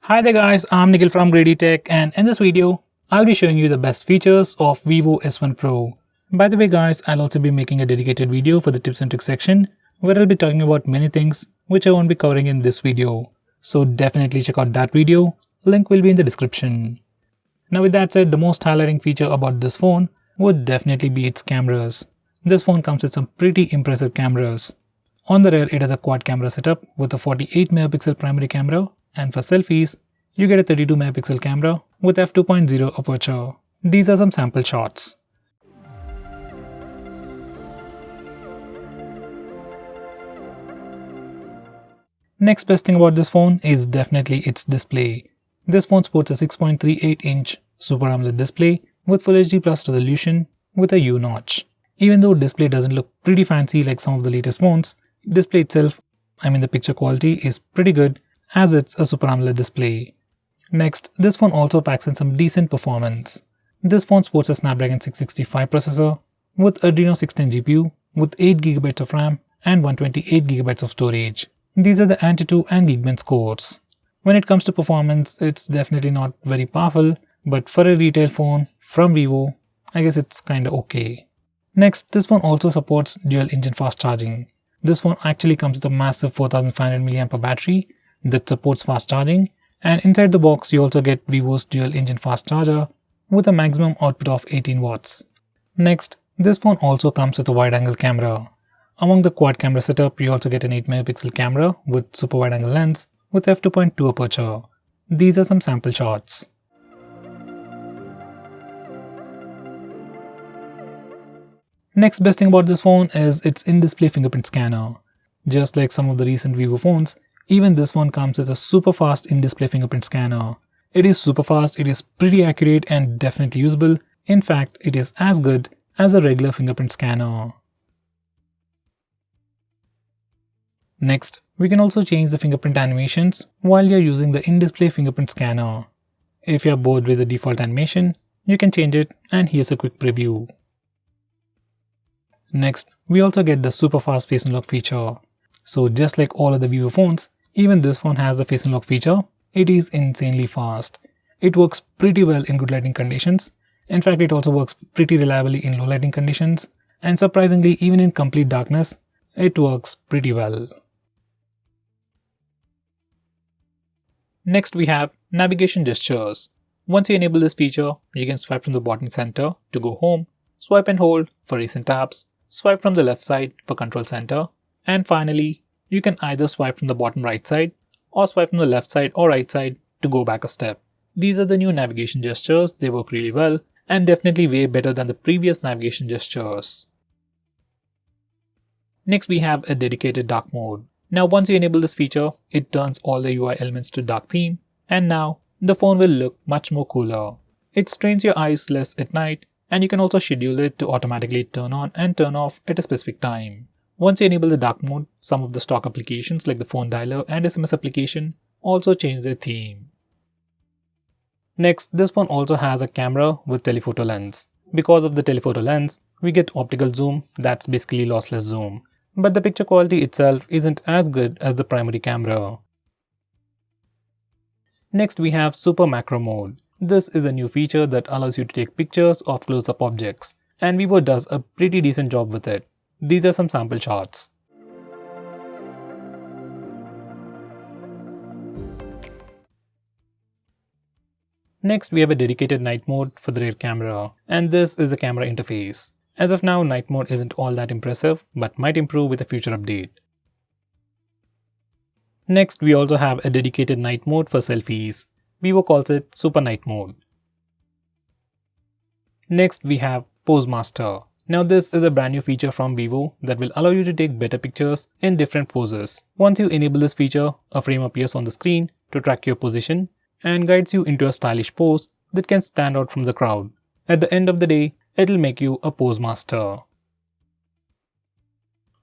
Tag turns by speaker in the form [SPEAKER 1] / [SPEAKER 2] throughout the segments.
[SPEAKER 1] Hi there guys, I'm Nikhil from GreedyTech, and in this video, I'll be showing you the best features of Vivo S1 Pro. By the way guys, I'll also be making a dedicated video for the tips and tricks section where I'll be talking about many things which I won't be covering in this video. So definitely check out that video, link will be in the description. Now with that said, the most highlighting feature about this phone would definitely be its cameras. This phone comes with some pretty impressive cameras. On the rear, it has a quad camera setup with a 48 megapixel primary camera, and for selfies, you get a 32 megapixel camera with f2.0 aperture. These are some sample shots. Next best thing about this phone is definitely its display. This phone sports a 6.38-inch Super AMOLED display with Full HD Plus resolution with a U notch. Even though display doesn't look pretty fancy like some of the latest phones, display itself, the picture quality is pretty good as it's a Super AMOLED display. Next, this phone also packs in some decent performance. This phone sports a Snapdragon 665 processor with Adreno 610 GPU with 8GB of RAM and 128GB of storage. These are the Antutu and Geekbench scores. When it comes to performance, it's definitely not very powerful, but for a retail phone from Vivo, I guess it's kinda okay. Next, this phone also supports dual engine fast charging. This phone actually comes with a massive 4500 mAh battery that supports fast charging, and inside the box you also get Vivo's dual engine fast charger with a maximum output of 18 watts. Next, this phone also comes with a wide angle camera. Among the quad camera setup, you also get an 8 megapixel camera with super wide angle lens with f2.2 aperture. These are some sample shots. Next best thing about this phone is its in-display fingerprint scanner. Just like some of the recent Vivo phones, even this one comes with a super fast in-display fingerprint scanner. It is super fast, it is pretty accurate and definitely usable. In fact, it is as good as a regular fingerprint scanner. Next, we can also change the fingerprint animations while you're using the in-display fingerprint scanner. If you're bored with the default animation, you can change it, and here's a quick preview. Next, we also get the super fast face unlock feature. So just like all other Vivo phones, even this phone has the face unlock feature. It is insanely fast. It works pretty well in good lighting conditions. In fact, it also works pretty reliably in low lighting conditions. And surprisingly, even in complete darkness, it works pretty well. Next, we have navigation gestures. Once you enable this feature, you can swipe from the bottom center to go home, swipe and hold for recent apps, swipe from the left side for control center, and finally, you can either swipe from the bottom right side or swipe from the left side or right side to go back a step. These are the new navigation gestures. They work really well and definitely way better than the previous navigation gestures. Next, we have a dedicated dark mode. Now once you enable this feature, it turns all the UI elements to dark theme, and now the phone will look much more cooler. It strains your eyes less at night, and you can also schedule it to automatically turn on and turn off at a specific time. Once you enable the dark mode, some of the stock applications like the phone dialer and SMS application also change their theme. Next, this phone also has a camera with telephoto lens. Because of the telephoto lens, we get optical zoom, that's basically lossless zoom. But the picture quality itself isn't as good as the primary camera. Next, we have Super Macro Mode. This is a new feature that allows you to take pictures of close-up objects, and Vivo does a pretty decent job with it. These are some sample shots. Next, we have a dedicated night mode for the rear camera, and this is the camera interface. As of now, night mode isn't all that impressive, but might improve with a future update. Next, we also have a dedicated night mode for selfies. Vivo calls it Super Night Mode. Next, we have Pose Master. Now this is a brand new feature from Vivo that will allow you to take better pictures in different poses. Once you enable this feature, a frame appears on the screen to track your position and guides you into a stylish pose that can stand out from the crowd. At the end of the day, it'll make you a pose master.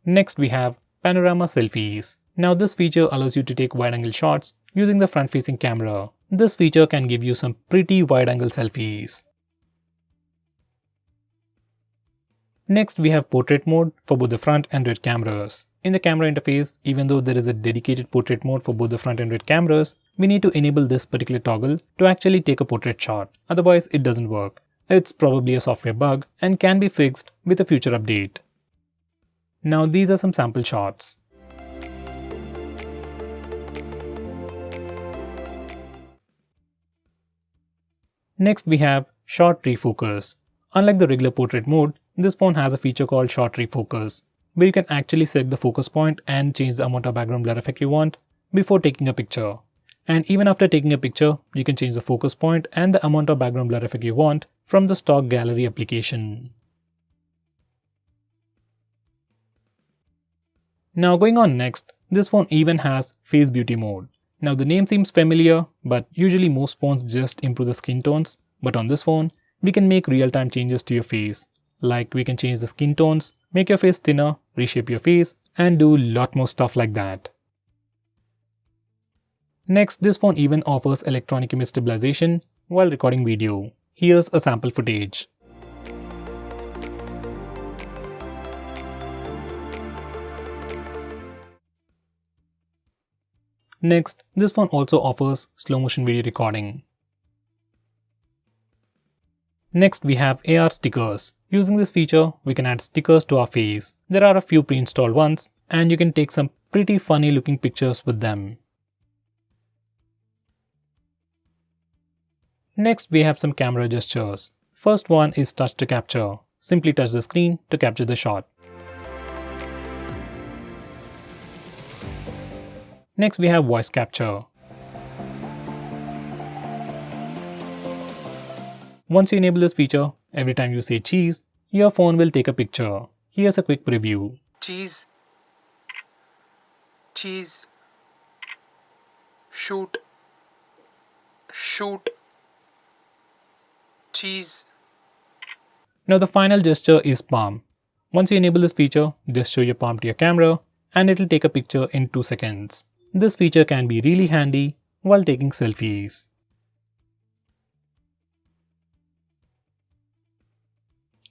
[SPEAKER 1] Next, we have Panorama Selfies. Now this feature allows you to take wide-angle shots using the front-facing camera. This feature can give you some pretty wide-angle selfies. Next, we have portrait mode for both the front and rear cameras. In the camera interface, even though there is a dedicated portrait mode for both the front and rear cameras, we need to enable this particular toggle to actually take a portrait shot, otherwise it doesn't work. It's probably a software bug and can be fixed with a future update. Now these are some sample shots. Next we have short refocus. Unlike the regular portrait mode, this phone has a feature called short refocus, where you can actually select the focus point and change the amount of background blur effect you want before taking a picture. And even after taking a picture, you can change the focus point and the amount of background blur effect you want from the stock gallery application. Now going on next, this phone even has face beauty mode. Now the name seems familiar, but usually most phones just improve the skin tones, but on this phone, we can make real-time changes to your face. Like we can change the skin tones, make your face thinner, reshape your face, and do a lot more stuff like that. Next, this phone even offers electronic image stabilization while recording video. Here's a sample footage. Next, this phone also offers slow motion video recording. Next, we have AR stickers. Using this feature, we can add stickers to our face. There are a few pre-installed ones, and you can take some pretty funny looking pictures with them. Next, we have some camera gestures. First one is touch to capture. Simply touch the screen to capture the shot. Next, we have voice capture. Once you enable this feature, every time you say cheese, your phone will take a picture. Here's a quick preview.
[SPEAKER 2] Cheese. Cheese. Shoot. Shoot. Cheese.
[SPEAKER 1] Now the final gesture is palm. Once you enable this feature, just show your palm to your camera and it will take a picture in 2 seconds. This feature can be really handy while taking selfies.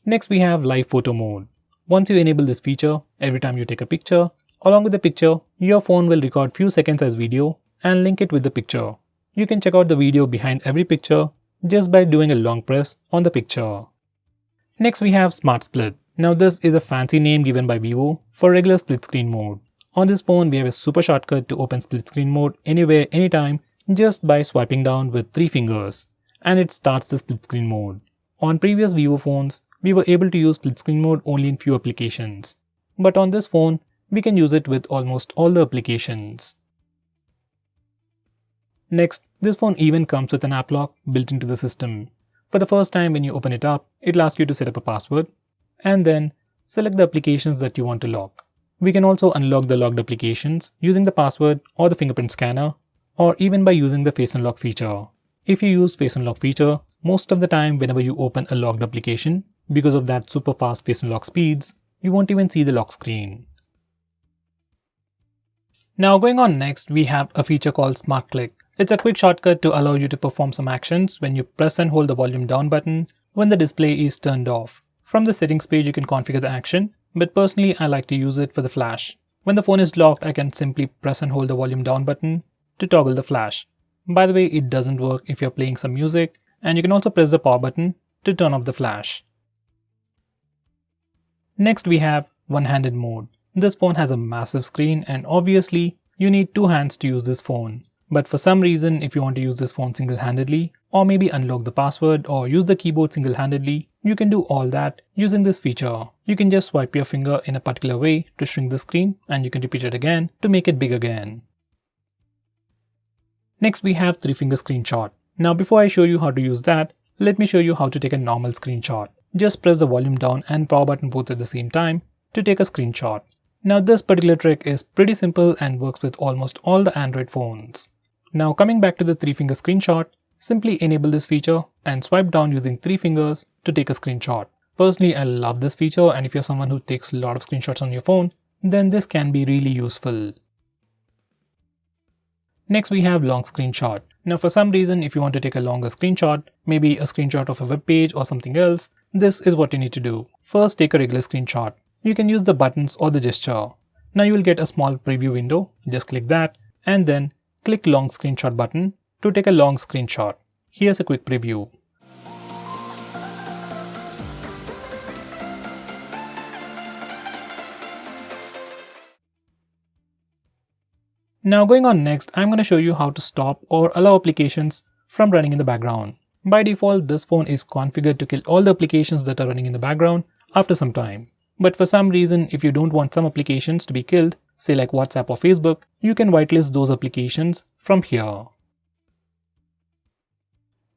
[SPEAKER 1] Next we have live photo mode. Once you enable this feature, every time you take a picture, along with the picture, your phone will record few seconds as video and link it with the picture. You can check out the video behind every picture just by doing a long press on the picture. Next we have Smart Split. Now this is a fancy name given by Vivo for regular split screen mode. On this phone we have a super shortcut to open split screen mode anywhere, anytime just by swiping down with 3 fingers and it starts the split screen mode. On previous Vivo phones, we were able to use split screen mode only in few applications. But on this phone, we can use it with almost all the applications. Next, this phone even comes with an app lock built into the system. For the first time when you open it up, it'll ask you to set up a password and then select the applications that you want to lock. We can also unlock the locked applications using the password or the fingerprint scanner or even by using the face unlock feature. If you use face unlock feature, most of the time whenever you open a locked application, because of that super fast face unlock speeds, you won't even see the lock screen. Now going on next, we have a feature called Smart Click. It's a quick shortcut to allow you to perform some actions when you press and hold the volume down button when the display is turned off. From the settings page you can configure the action, but personally I like to use it for the flash. When the phone is locked, I can simply press and hold the volume down button to toggle the flash. By the way, it doesn't work if you're playing some music, and you can also press the power button to turn off the flash. Next we have one-handed mode. This phone has a massive screen and obviously you need 2 hands to use this phone. But for some reason, if you want to use this phone single-handedly or maybe unlock the password or use the keyboard single-handedly, you can do all that using this feature. You can just swipe your finger in a particular way to shrink the screen and you can repeat it again to make it big again. Next we have 3-finger screenshot. Now before I show you how to use that, let me show you how to take a normal screenshot. Just press the volume down and power button both at the same time to take a screenshot. Now this particular trick is pretty simple and works with almost all the Android phones. Now coming back to the 3-finger screenshot, simply enable this feature and swipe down using 3 fingers to take a screenshot. Personally, I love this feature, and if you're someone who takes a lot of screenshots on your phone, then this can be really useful. Next we have long screenshot. Now for some reason, if you want to take a longer screenshot, maybe a screenshot of a web page or something else, this is what you need to do. First, take a regular screenshot. You can use the buttons or the gesture. Now you will get a small preview window. Just click that and then click long screenshot button to take a long screenshot. Here's a quick preview. Now going on next, I'm going to show you how to stop or allow applications from running in the background. By default, this phone is configured to kill all the applications that are running in the background after some time. But for some reason, if you don't want some applications to be killed, say like WhatsApp or Facebook, you can whitelist those applications from here.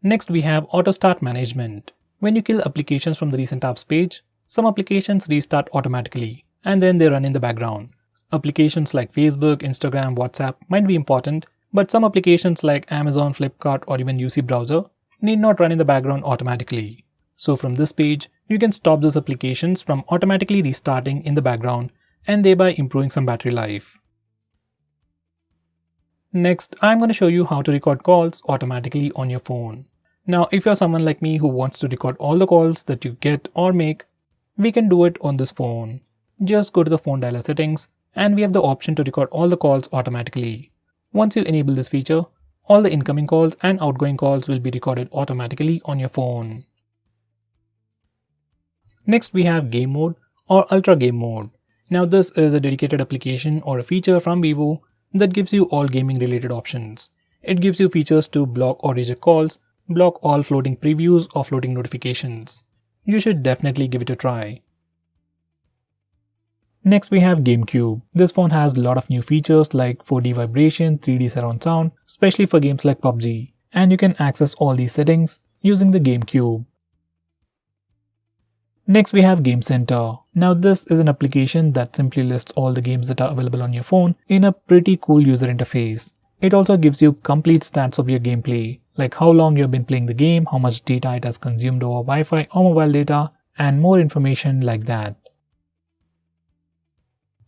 [SPEAKER 1] Next we have AUTOSTART management. When you kill applications from the recent apps page, some applications restart automatically and then they run in the background. Applications like Facebook, Instagram, WhatsApp might be important, but some applications like Amazon, Flipkart or even UC browser need not run in the background automatically. So from this page, you can stop those applications from automatically restarting in the background and thereby improving some battery life. Next, I'm going to show you how to record calls automatically on your phone. Now, if you're someone like me who wants to record all the calls that you get or make, we can do it on this phone. Just go to the phone dialer settings and we have the option to record all the calls automatically. Once you enable this feature, all the incoming calls and outgoing calls will be recorded automatically on your phone. Next we have game mode or ultra game mode. Now this is a dedicated application or a feature from Vivo that gives you all gaming related options. It gives you features to block or reject calls, block all floating previews or floating notifications. You should definitely give it a try. Next we have GameCube. This phone has a lot of new features like 4D vibration, 3D surround sound, especially for games like PUBG. And you can access all these settings using the GameCube. Next we have Game Center. Now this is an application that simply lists all the games that are available on your phone in a pretty cool user interface. It also gives you complete stats of your gameplay, like how long you have been playing the game, how much data it has consumed over Wi-Fi or mobile data, and more information like that.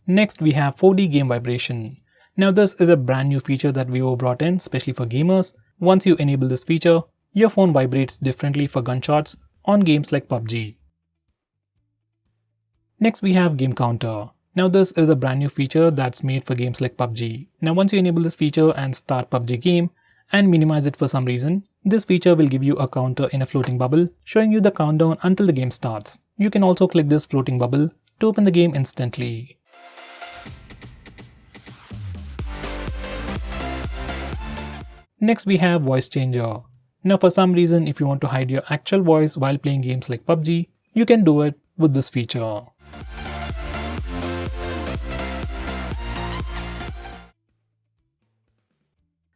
[SPEAKER 1] Next we have 4D game vibration. Now this is a brand new feature that Vivo brought in especially for gamers. Once you enable this feature, your phone vibrates differently for gunshots on games like PUBG. Next we have Game Counter. Now this is a brand new feature that's made for games like PUBG. Now once you enable this feature and start PUBG game and minimize it for some reason, this feature will give you a counter in a floating bubble showing you the countdown until the game starts. You can also click this floating bubble to open the game instantly. Next we have Voice Changer. Now for some reason if you want to hide your actual voice while playing games like PUBG, you can do it with this feature.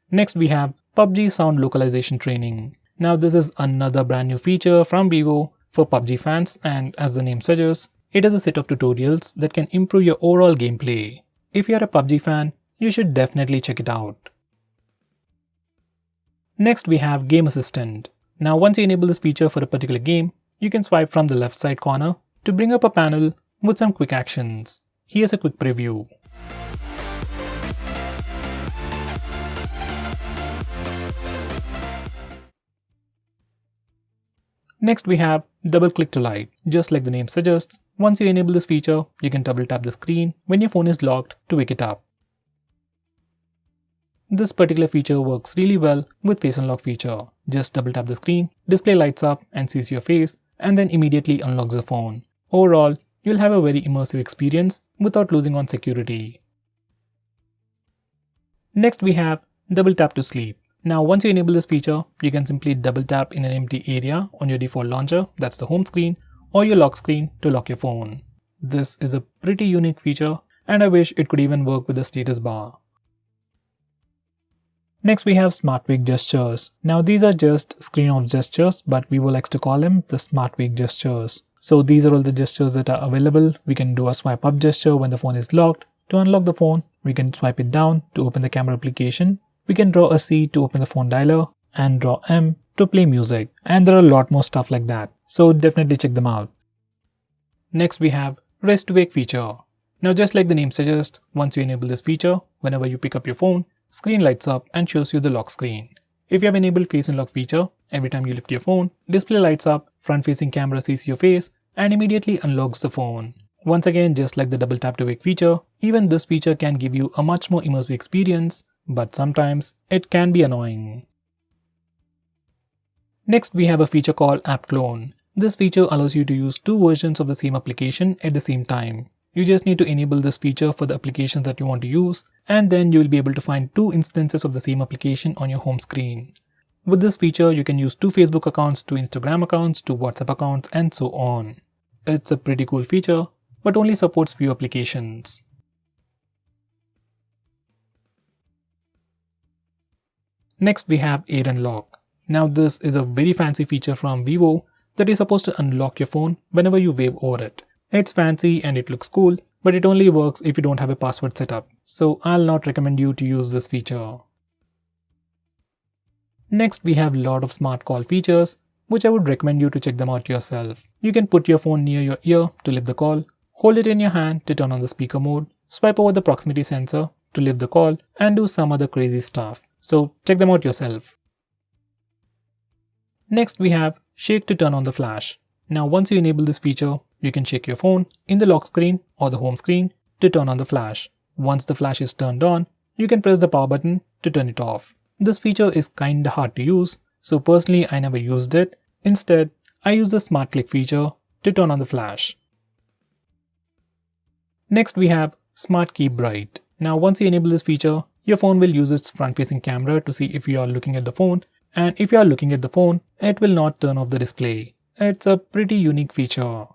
[SPEAKER 1] Next we have PUBG sound localization training. Now this is another brand new feature from Vivo for PUBG fans, and as the name suggests, it is a set of tutorials that can improve your overall gameplay. If you are a PUBG fan, you should definitely check it out. Next we have Game Assistant. Now once you enable this feature for a particular game, you can swipe from the left side corner to bring up a panel with some quick actions. Here's a quick preview. Next we have double click to light. Just like the name suggests, once you enable this feature, you can double tap the screen when your phone is locked to wake it up. This particular feature works really well with face unlock feature. Just double tap the screen, display lights up and sees your face and then immediately unlocks the phone. Overall, you'll have a very immersive experience without losing on security. Next we have double tap to sleep. Now once you enable this feature, you can simply double tap in an empty area on your default launcher, that's the home screen, or your lock screen to lock your phone. This is a pretty unique feature and I wish it could even work with the status bar. Next we have Smart Wake gestures. Now these are just screen off gestures, but Vivo likes to call them the Smart Wake gestures. So these are all the gestures that are available. We can do a swipe up gesture when the phone is locked. To unlock the phone, we can swipe it down to open the camera application. We can draw a C to open the phone dialer and draw M to play music. And there are a lot more stuff like that. So definitely check them out. Next we have Rest to Wake feature. Now just like the name suggests, once you enable this feature, whenever you pick up your phone, screen lights up and shows you the lock screen. If you have enabled face unlock feature, every time you lift your phone, display lights up, front facing camera sees your face and immediately unlocks the phone. Once again, just like the double tap to wake feature, even this feature can give you a much more immersive experience, but sometimes it can be annoying. Next, we have a feature called App Clone. This feature allows you to use two versions of the same application at the same time. You just need to enable this feature for the applications that you want to use, and then you will be able to find two instances of the same application on your home screen. With this feature, you can use two Facebook accounts, two Instagram accounts, two WhatsApp accounts, and so on. It's a pretty cool feature, but only supports few applications. Next, we have Air Unlock. Now this is a very fancy feature from Vivo that is supposed to unlock your phone whenever you wave over it. It's fancy and it looks cool, but it only works if you don't have a password set up, so I'll not recommend you to use this feature. Next, we have a lot of smart call features, which I would recommend you to check them out yourself. You can put your phone near your ear to lift the call, hold it in your hand to turn on the speaker mode, swipe over the proximity sensor to lift the call, and do some other crazy stuff. So check them out yourself. Next, we have Shake to turn on the flash. Now once you enable this feature, you can shake your phone in the lock screen or the home screen to turn on the flash. Once the flash is turned on, you can press the power button to turn it off. This feature is kinda hard to use, so personally I never used it. Instead, I use the Smart Click feature to turn on the flash. Next, we have Smart Keep Bright. Now once you enable this feature, your phone will use its front-facing camera to see if you are looking at the phone, and if you are looking at the phone, it will not turn off the display. It's a pretty unique feature.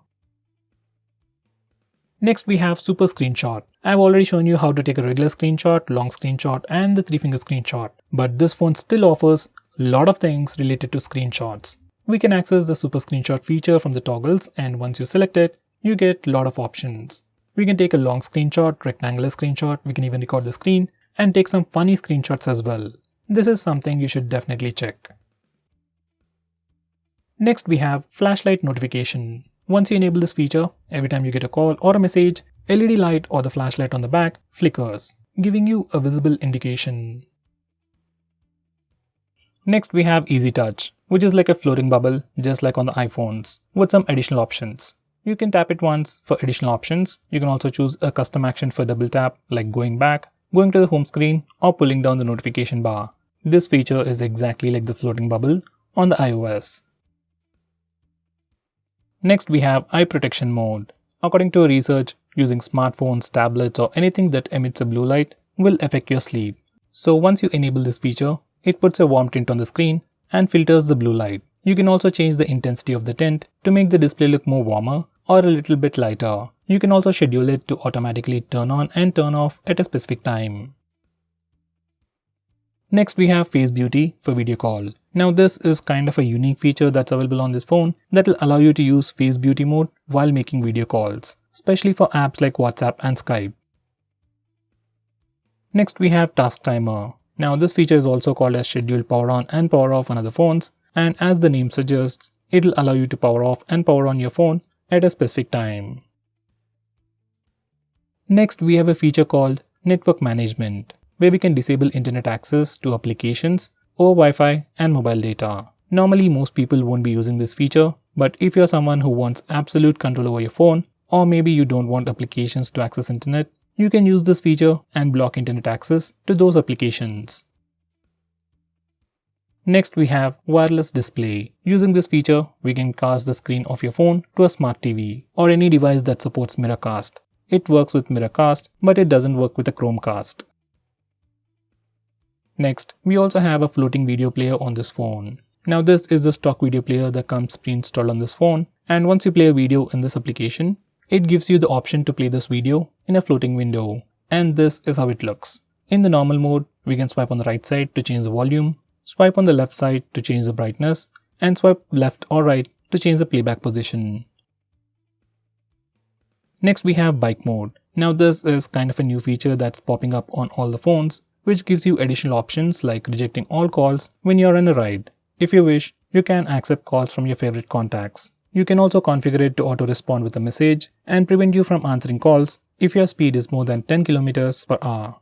[SPEAKER 1] Next, we have Super Screenshot. I've already shown you how to take a regular screenshot, long screenshot, and the 3-finger screenshot, but this phone still offers a lot of things related to screenshots. We can access the Super Screenshot feature from the toggles, and once you select it, you get a lot of options. We can take a long screenshot, rectangular screenshot, we can even record the screen, and take some funny screenshots as well. This is something you should definitely check. Next, we have Flashlight Notification. Once you enable this feature, every time you get a call or a message, LED light or the flashlight on the back flickers, giving you a visible indication. Next, we have Easy Touch, which is like a floating bubble just like on the iPhones, with some additional options. You can tap it once for additional options. You can also choose a custom action for double tap, like going back, going to the home screen, or pulling down the notification bar. This feature is exactly like the floating bubble on the iOS. Next, we have Eye Protection Mode. According to research, using smartphones, tablets, or anything that emits a blue light will affect your sleep. So once you enable this feature, it puts a warm tint on the screen and filters the blue light. You can also change the intensity of the tint to make the display look more warmer or a little bit lighter. You can also schedule it to automatically turn on and turn off at a specific time. Next, we have Face Beauty for video call. Now this is kind of a unique feature that's available on this phone that will allow you to use Face Beauty mode while making video calls, especially for apps like WhatsApp and Skype. Next, we have Task Timer. Now this feature is also called as Scheduled Power On and Power Off on other phones, and as the name suggests, it will allow you to power off and power on your phone at a specific time. Next, we have a feature called Network Management, where we can disable internet access to applications over Wi-Fi and mobile data. Normally, most people won't be using this feature, but if you're someone who wants absolute control over your phone, or maybe you don't want applications to access internet, you can use this feature and block internet access to those applications. Next, we have Wireless Display. Using this feature, we can cast the screen of your phone to a smart TV or any device that supports Mirrorcast. It works with Mirrorcast, but it doesn't work with a Chromecast. Next, we also have a floating video player on this phone. Now this is the stock video player that comes pre-installed on this phone, and once you play a video in this application, it gives you the option to play this video in a floating window, and this is how it looks. In the normal mode, we can swipe on the right side to change the volume, swipe on the left side to change the brightness, and swipe left or right to change the playback position. Next, we have Bike Mode. Now this is kind of a new feature that's popping up on all the phones, which gives you additional options like rejecting all calls when you're on a ride. If you wish, you can accept calls from your favorite contacts. You can also configure it to auto-respond with a message and prevent you from answering calls if your speed is more than 10 km per hour.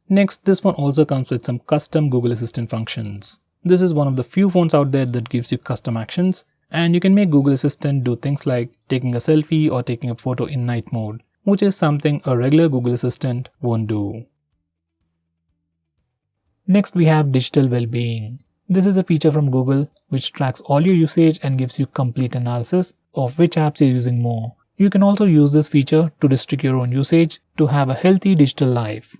[SPEAKER 1] Next, this phone also comes with some custom Google Assistant functions. This is one of the few phones out there that gives you custom actions and you can make Google Assistant do things like taking a selfie or taking a photo in night mode, which is something a regular Google Assistant won't do. Next we have Digital Wellbeing. This is a feature from Google which tracks all your usage and gives you complete analysis of which apps you're using more. You can also use this feature to restrict your own usage to have a healthy digital life.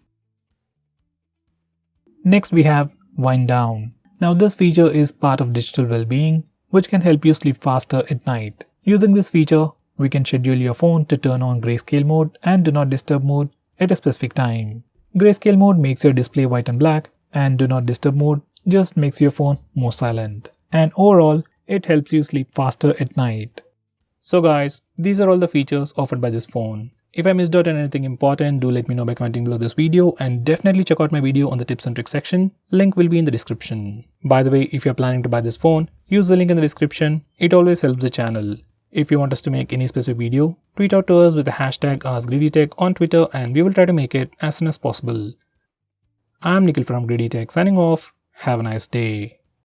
[SPEAKER 1] Next we have Wind Down. Now this feature is part of Digital Wellbeing, which can help you sleep faster at night. Using this feature, we can schedule your phone to turn on grayscale mode and do not disturb mode at a specific time. Grayscale mode makes your display white and black, and do not disturb mode just makes your phone more silent. And overall, it helps you sleep faster at night. So guys, these are all the features offered by this phone. If I missed out on anything important, do let me know by commenting below this video, and definitely check out my video on the tips and tricks section. Link will be in the description. By the way, if you're planning to buy this phone, use the link in the description. It always helps the channel. If you want us to make any specific video, tweet out to us with the hashtag ASKGREEDYTECH on Twitter and we will try to make it as soon as possible. I'm Nikhil from GreedyTech signing off. Have a nice day.